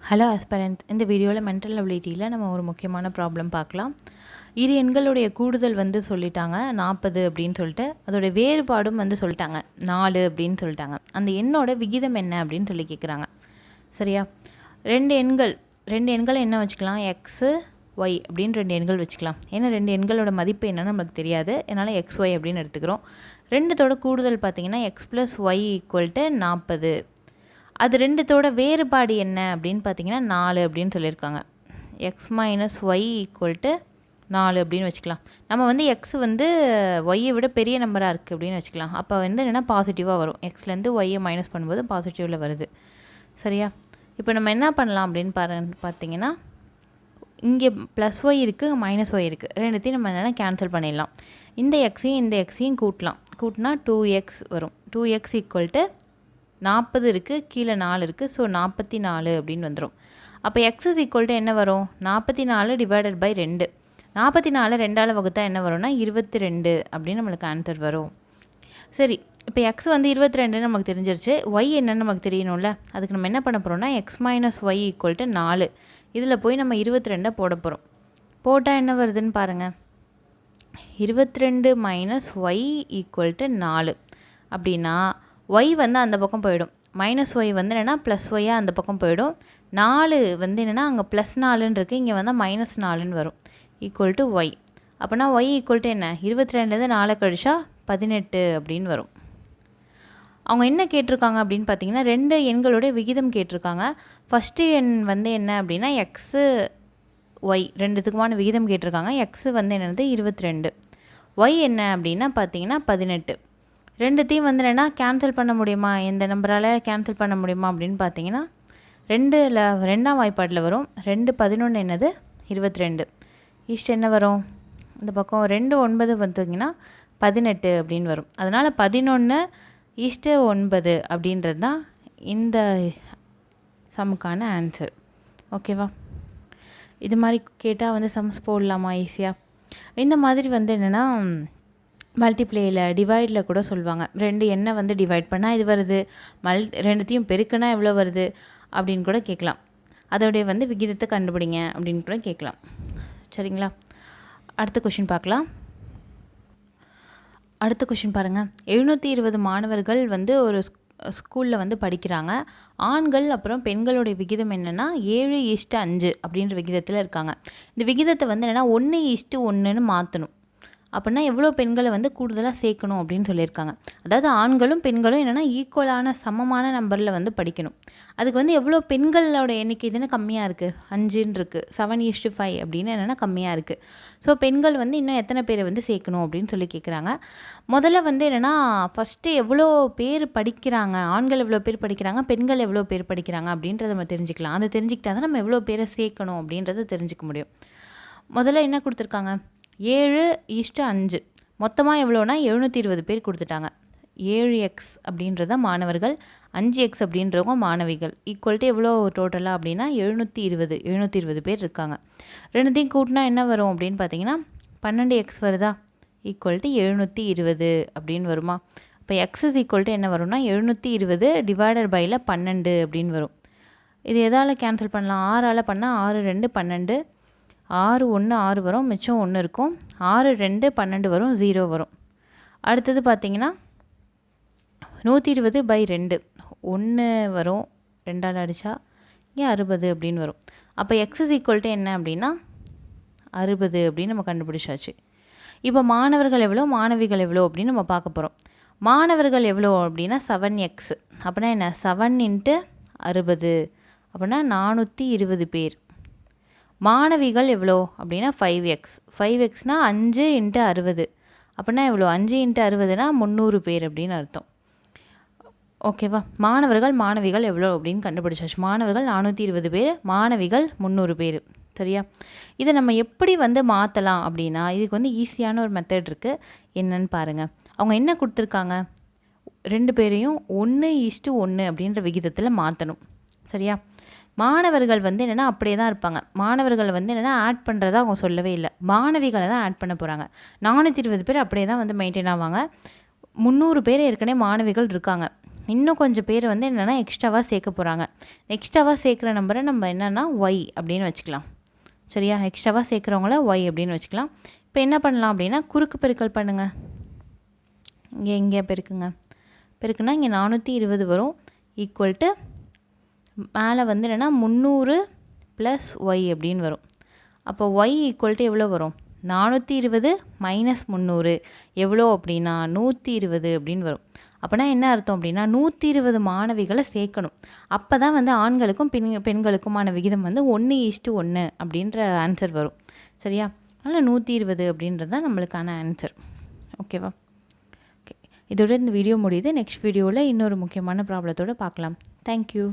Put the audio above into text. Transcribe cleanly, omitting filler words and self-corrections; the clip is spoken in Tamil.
ஹலோ ஆஸ்பரண்ட், இந்த வீடியோவில் மென்டல் அபிலிட்டியில் நம்ம ஒரு முக்கியமான ப்ராப்ளம் பார்க்கலாம். இரு எண்களுடைய கூடுதல் சொல்லிட்டாங்க 40 அப்படின்னு சொல்லிட்டு, அதோட வேறுபாடும் சொல்லிட்டாங்க 4 அப்படின்னு சொல்லிட்டாங்க. அந்த எண்ணோட விகிதம் என்ன அப்படின்னு சொல்லி கேட்குறாங்க. சரியா? ரெண்டு எண்கள் என்ன வச்சுக்கலாம்? எக்ஸு ஒய் அப்படின்னு ரெண்டு எண்கள் வச்சுக்கலாம். ஏன்னா ரெண்டு எண்களோட மதிப்பு என்னன்னு நமக்கு தெரியாது, அதனால் எக்ஸ் ஒய் அப்படின்னு எடுத்துக்கிறோம். ரெண்டுத்தோட கூடுதல் பார்த்திங்கன்னா x plus y equal to 40. அது ரெண்டுத்தோட வேறுபாடு என்ன அப்படின்னு பார்த்தீங்கன்னா 4 அப்படின்னு சொல்லியிருக்காங்க. X minus y equal to 4 அப்படின்னு வச்சுக்கலாம். நம்ம எக்ஸ் ஒய்யை விட பெரிய நம்பராக இருக்குது அப்படின்னு வச்சுக்கலாம். அப்போ என்னென்னா பாசிட்டிவாக வரும். எக்ஸ்லேருந்து ஒய்யை மைனஸ் பண்ணும்போது பாசிட்டிவில் வருது. சரியா? இப்போ நம்ம என்ன பண்ணலாம் அப்படின்னு பார்த்தீங்கன்னா, இங்கே ப்ளஸ் ஒய் இருக்குது, மைனஸ் ஒய் இருக்குது. ரெண்டுத்தையும் நம்ம என்னென்னா கேன்சல் பண்ணிடலாம். இந்த எக்ஸையும் கூட்டலாம். கூட்டினா 2x வரும். 2x ஈக்குவல் டு 40 இருக்குது, கீழே 4 இருக்குது. ஸோ 44 அப்படின்னு வந்துடும். அப்போ எக்ஸ் இஸ் ஈக்குவல் டு என்ன வரும்? 44 டிவைடட் பை 2. 44 2ஆல் வகுத்தா என்ன வரும்னா 22 அப்படின்னு நம்மளுக்கு ஆன்சர் வரும். சரி, இப்போ எக்ஸ் 22 நமக்கு தெரிஞ்சிருச்சு. ஒய் என்னன்னு நமக்கு தெரியணும்ல. அதுக்கு நம்ம என்ன பண்ண போகிறோம்னா x minus y equal to 4. இதில் போய் நம்ம 22 போட போகிறோம். போட்டால் என்ன வருதுன்னு பாருங்கள். 22 மைனஸ் ஒய் ஈக்குவல் டு 4 அப்படின்னா ஒய் அந்த பக்கம் போயிடும். மைனஸ் ஒய் என்னென்னா ப்ளஸ் ஒய்யாக அந்த பக்கம் போயிடும். 4 என்னென்னா அங்கே ப்ளஸ் 4ன்னு இருக்குது, இங்கே மைனஸ் 4ன்னு வரும். Equal to y. அப்போனா ஒய் ஈக்குவல் டு என்ன? 22லேருந்து 4 கழிச்சா 18 அப்படின்னு வரும். அவங்க என்ன கேட்டிருக்காங்க அப்படின்னு பார்த்தீங்கன்னா, ரெண்டு எண்களுடைய விகிதம் கேட்டிருக்காங்க. ஃபஸ்ட்டு எண் என்ன அப்படின்னா எக்ஸு ஒய் ரெண்டுத்துக்குமான விகிதம் கேட்டிருக்காங்க. எக்ஸு என்னது 22. ஒய் என்ன அப்படின்னா பார்த்தீங்கன்னா 18. ரெண்டுத்தையும் என்னென்னா கேன்சல் பண்ண முடியுமா? எந்த நம்பரால் கேன்சல் பண்ண முடியுமா அப்படின்னு பார்த்தீங்கன்னா, ரெண்டாம் வாய்ப்பாட்டில் வரும். 2 11 என்னது 22. ஈஸ்ட் என்ன வரும்? இந்த பக்கம் 2 9 பார்த்தீங்கன்னா 18 அப்படின்னு வரும். அதனால் 11 ஈஸ்ட்டு 9 அப்படின்றது தான் இந்த சம்முக்கான ஆன்சர். ஓகேவா? இது மாதிரி கேட்டால் சம்ஸ் போடலாமா ஈஸியாக? இந்த மாதிரி என்னென்னா மல்டிப்ளேயில் டிவைடில் கூட சொல்லுவாங்க. ரெண்டு எண்ணை டிவைட் பண்ணால் இது வருது, ரெண்டுத்தையும் பெருக்குனா எவ்வளோ வருது அப்படின்னு கூட கேட்கலாம். அதோடைய விகிதத்தை கண்டுபிடிங்க அப்படின்னு கூட கேட்கலாம். சரிங்களா? அடுத்த கொஷின் பார்க்கலாம். அடுத்த கொஷின் பாருங்கள். 720 மாணவர்கள் ஒரு ஸ்கூலில் படிக்கிறாங்க. ஆண்கள் அப்புறம் பெண்களுடைய விகிதம் என்னென்னா 7:5 அப்படின்ற விகிதத்தில் இருக்காங்க. இந்த விகிதத்தை என்னென்னா 1:1ன்னு மாற்றணும். அப்படின்னா எவ்வளோ பெண்களை கூடுதலாக சேர்க்கணும் அப்படின்னு சொல்லியிருக்காங்க. அதாவது ஆண்களும் பெண்களும் என்னென்னா ஈக்குவலான சமமான நம்பரில் படிக்கணும். அதுக்கு எவ்வளோ பெண்களோட எண்ணிக்கை இதுன்னு கம்மியாக இருக்குது, 5ன்னு இருக்குது. 7:5 அப்படின்னு என்னென்னா கம்மியாக இருக்குது. ஸோ பெண்கள் இன்னும் எத்தனை பேரை சேர்க்கணும் அப்படின்னு சொல்லி கேட்குறாங்க. முதல்ல என்னென்னா ஃபஸ்ட்டு எவ்வளோ பேர் படிக்கிறாங்க, ஆண்கள் எவ்வளோ பேர் படிக்கிறாங்க, பெண்கள் எவ்வளோ பேர் படிக்கிறாங்க அப்படின்றத நம்ம தெரிஞ்சுக்கலாம். அதை தெரிஞ்சுக்கிட்டா தான் நம்ம எவ்வளோ பேரை சேர்க்கணும் அப்படின்றத தெரிஞ்சுக்க முடியும். முதல்ல என்ன கொடுத்துருக்காங்க? 7:5. மொத்தமாக எவ்வளோனா 720 பேர் கொடுத்துட்டாங்க. 7x அப்படின்றத மாணவர்கள், 5x அப்படின்றவங்க மாணவிகள். ஈக்குவல் டு எவ்வளோ டோட்டலாக அப்படின்னா 720 பேர் இருக்காங்க. ரெண்டுத்தையும் கூட்டினா என்ன வரும் அப்படின்னு பார்த்தீங்கன்னா 12x வருதா? ஈக்குவல் டு 720 அப்படின்னு வருமா? இப்போ எக்ஸ் இஸ் ஈக்குவல் டு என்ன வரும்னா 720 டிவைடட் பையில் 12 அப்படின்னு வரும். இது எதால் கேன்சல் பண்ணலாம்? 6ஆல் பண்ணால் 6 2 12. 6 1 6 வரும், மிச்சம் 1 இருக்கும். 6 2 12 வரும், 0 வரும். அடுத்தது பார்த்திங்கன்னா 120/2 1 வரும், 2ஆல் அடித்தா இங்கே 60 அப்படின்னு வரும். அப்போ எக்ஸ் இஸ் ஈக்குவல் டு என்ன அப்படின்னா 60 அப்படின்னு நம்ம கண்டுபிடிச்சாச்சு. இப்போ மாணவர்கள் எவ்வளோ, மாணவிகள் எவ்வளோ அப்படின்னு நம்ம பார்க்க போகிறோம். மாணவர்கள் எவ்வளோ அப்படின்னா 7x. அப்படின்னா என்ன? 7 × 60 அப்படின்னா 420 பேர். மாணவிகள் எவ்வளோ அப்படின்னா 5x. 5xனால் 5 × 60 அப்படின்னா எவ்வளோ? 5 × 60னா 300 பேர் அப்படின்னு அர்த்தம். ஓகேவா? மாணவிகள் எவ்வளோ அப்படின்னு கண்டுபிடிச்சாச்சு. மாணவர்கள் 420 பேர், மாணவிகள் 300 பேர். சரியா? இதை நம்ம எப்படி மாற்றலாம் அப்படின்னா, இதுக்கு ஈஸியான ஒரு மெத்தட் இருக்குது. என்னன்னு பாருங்கள். அவங்க என்ன கொடுத்துருக்காங்க? ரெண்டு பேரையும் 1:1 அப்படின்ற விகிதத்தில் மாற்றணும். சரியா? மாணவர்கள் என்னென்னா அப்படியே தான் இருப்பாங்க. மாணவர்கள் என்னென்னா ஆட் பண்ணுறதா அவங்க சொல்லவே இல்லை. மாணவிகளை தான் ஆட் பண்ண போகிறாங்க. 420 பேர் அப்படியே தான் மெயின்டைன் ஆவாங்க. 300 பேர் ஏற்கனவே மாணவிகள் இருக்காங்க. இன்னும் கொஞ்சம் பேர் வந்து என்னென்னா எக்ஸ்ட்ராவாக சேர்க்க போகிறாங்க. எக்ஸ்ட்ராவாக சேர்க்குற நம்பரை நம்ம என்னென்னா ஒய் அப்படின்னு வச்சுக்கலாம். சரியா? எக்ஸ்ட்ராவாக சேர்க்குறவங்கள ஒய் அப்படின்னு வச்சுக்கலாம். இப்போ என்ன பண்ணலாம் அப்படின்னா குறுக்கு பெருக்கல் பண்ணுங்கள். இங்கே பெருக்குங்க. பெருக்குன்னா இங்கே 420 வரும். ஈக்குவல் டு மேலே வந்து என்னென்னா 300 ப்ளஸ் ஒய் அப்படின்னு வரும். அப்போ ஒய் ஈக்குவல் டு எவ்வளோ வரும்? 420 மைனஸ் 300 எவ்வளோ அப்படின்னா 120 அப்படின்னு வரும். அப்போனா என்ன அர்த்தம் அப்படின்னா 120 மாணவிகளை சேர்க்கணும். அப்போ தான் வந்து ஆண்களுக்கும் பெண்களுக்குமான விகிதம் வந்து 1:1 அப்படின்ற ஆன்சர் வரும். சரியா? அதனால் 120 அப்படின்றது தான் நம்மளுக்கான ஆன்சர். ஓகேவா? ஓகே, இதோட இந்த வீடியோ முடியுது. நெக்ஸ்ட் வீடியோவில் இன்னொரு முக்கியமான ப்ராப்ளத்தோடு பார்க்கலாம். தேங்க்யூ.